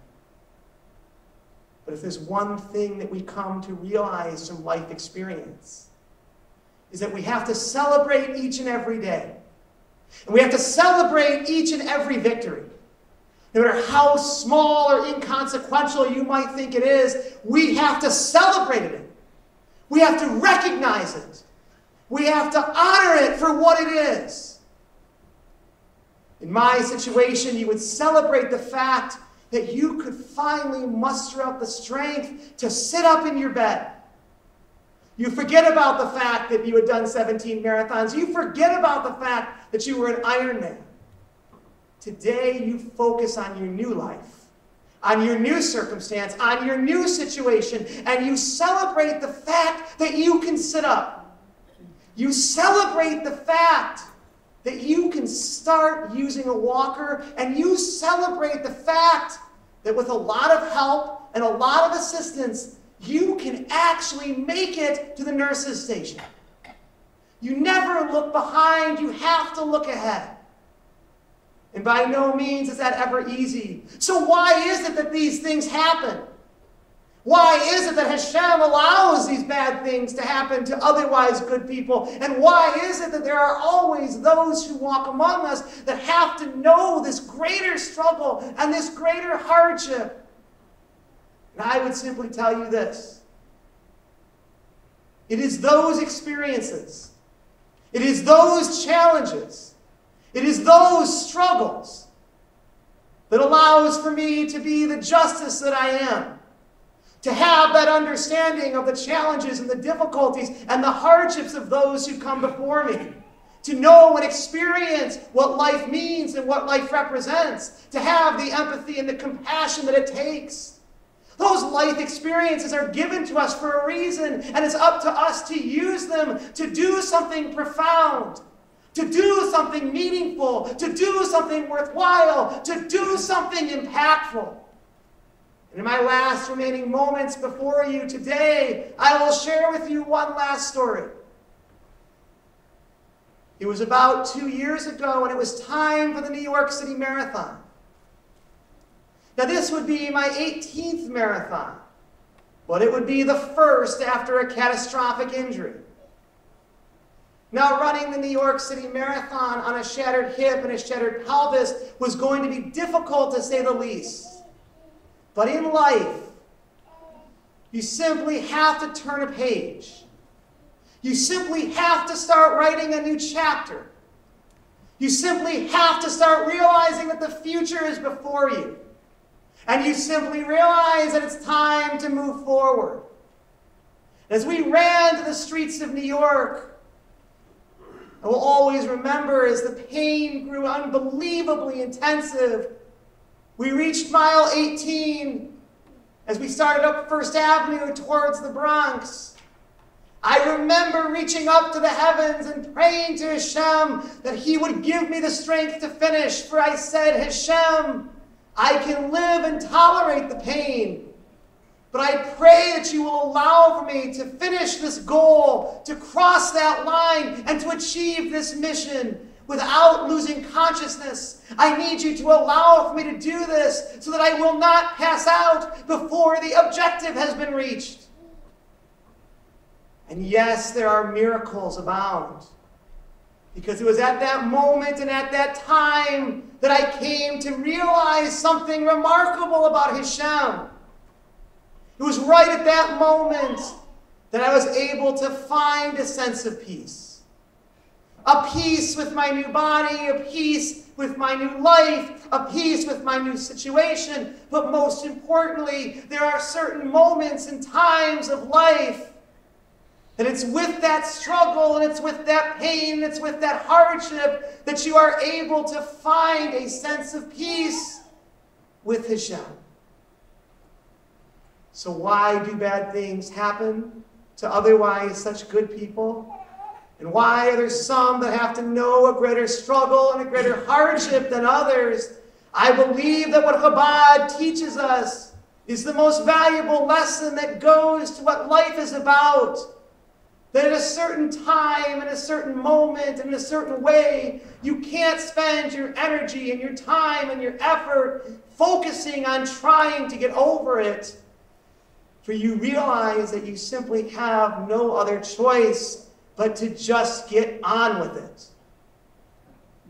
But if there's one thing that we come to realize from life experience, is that we have to celebrate each and every day. And we have to celebrate each and every victory. No matter how small or inconsequential you might think it is, we have to celebrate it. We have to recognize it. We have to honor it for what it is. In my situation, you would celebrate the fact that you could finally muster up the strength to sit up in your bed. You forget about the fact that you had done 17 marathons. You forget about the fact that you were an Ironman. Today, you focus on your new life, on your new circumstance, on your new situation, and you celebrate the fact that you can sit up. You celebrate the fact that you can start using a walker, and you celebrate the fact that with a lot of help and a lot of assistance, you can actually make it to the nurse's station. You never look behind, you have to look ahead. And by no means is that ever easy. So why is it that these things happen? Why is it that Hashem allows these bad things to happen to otherwise good people? And why is it that there are always those who walk among us that have to know this greater struggle and this greater hardship? And I would simply tell you this. It is those experiences. It is those challenges. It is those struggles that allows for me to be the justice that I am. To have that understanding of the challenges and the difficulties and the hardships of those who come before me. To know and experience what life means and what life represents. To have the empathy and the compassion that it takes. Those life experiences are given to us for a reason, and it's up to us to use them to do something profound, to do something meaningful, to do something worthwhile, to do something impactful. In my last remaining moments before you today, I will share with you one last story. It was about 2 years ago, and it was time for the New York City Marathon. Now, this would be my 18th marathon, but it would be the first after a catastrophic injury. Now, running the New York City Marathon on a shattered hip and a shattered pelvis was going to be difficult, to say the least. But in life, you simply have to turn a page. You simply have to start writing a new chapter. You simply have to start realizing that the future is before you. And you simply realize that it's time to move forward. As we ran to the streets of New York, I will always remember as the pain grew unbelievably intensive, we reached mile 18 as we started up First Avenue towards the Bronx. I remember reaching up to the heavens and praying to Hashem that He would give me the strength to finish. For I said, Hashem, I can live and tolerate the pain, but I pray that you will allow for me to finish this goal, to cross that line, and to achieve this mission without losing consciousness. I need you to allow for me to do this so that I will not pass out before the objective has been reached. And yes, there are miracles abound. Because it was at that moment and at that time that I came to realize something remarkable about Hashem. It was right at that moment that I was able to find a sense of peace. A peace with my new body, a peace with my new life, a peace with my new situation. But most importantly, there are certain moments and times of life and it's with that struggle, and it's with that pain, and it's with that hardship that you are able to find a sense of peace with Hashem. So why do bad things happen to otherwise such good people? And why are there some that have to know a greater struggle and a greater hardship than others? I believe that what Chabad teaches us is the most valuable lesson that goes to what life is about. That at a certain time, in a certain moment, in a certain way, you can't spend your energy and your time and your effort focusing on trying to get over it. For you realize that you simply have no other choice but to just get on with it.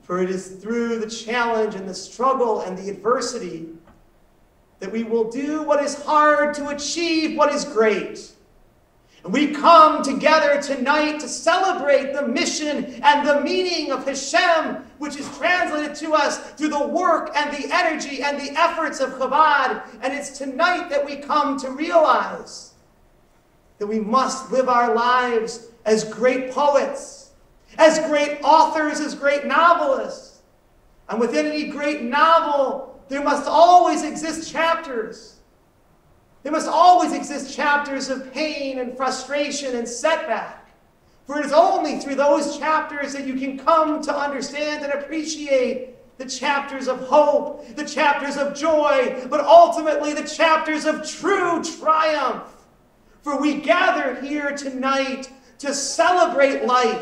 For it is through the challenge and the struggle and the adversity that we will do what is hard to achieve what is great. And we come together tonight to celebrate the mission and the meaning of Hashem, which is translated to us through the work and the energy and the efforts of Chabad. And it's tonight that we come to realize that we must live our lives as great poets, as great authors, as great novelists. And within any great novel, there must always exist chapters. There must always exist chapters of pain and frustration and setback. For it is only through those chapters that you can come to understand and appreciate the chapters of hope, the chapters of joy, but ultimately the chapters of true triumph. For we gather here tonight to celebrate life.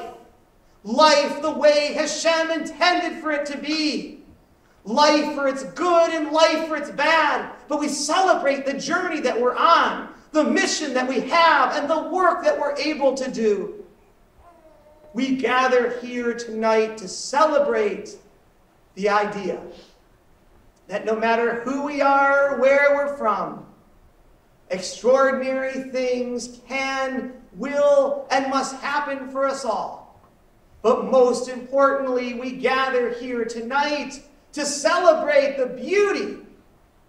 Life the way Hashem intended for it to be. Life for its good and life for its bad. But we celebrate the journey that we're on, the mission that we have, and the work that we're able to do. We gather here tonight to celebrate the idea that no matter who we are, where we're from, extraordinary things can, will, and must happen for us all. But most importantly, we gather here tonight to celebrate the beauty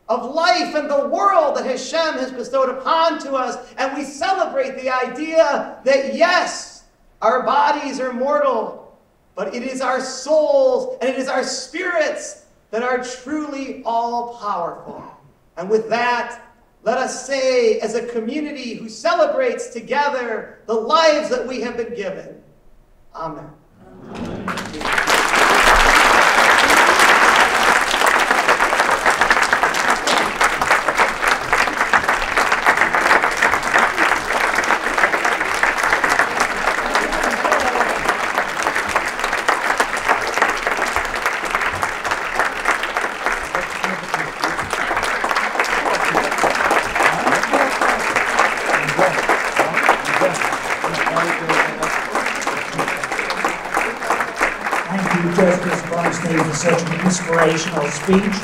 of life and the world that Hashem has bestowed upon to us. And we celebrate the idea that yes, our bodies are mortal, but it is our souls and it is our spirits that are truly all-powerful. And with that, let us say, as a community who celebrates together the lives that we have been given, Amen. me for such an inspirational speech.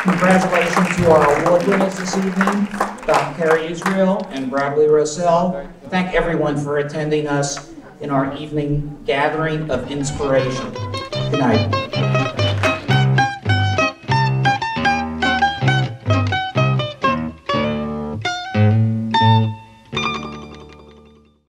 Congratulations to our award winners this evening, Dr. Carrie Israel and Bradley Rossell. Thank everyone for attending us in our evening gathering of inspiration. Good night.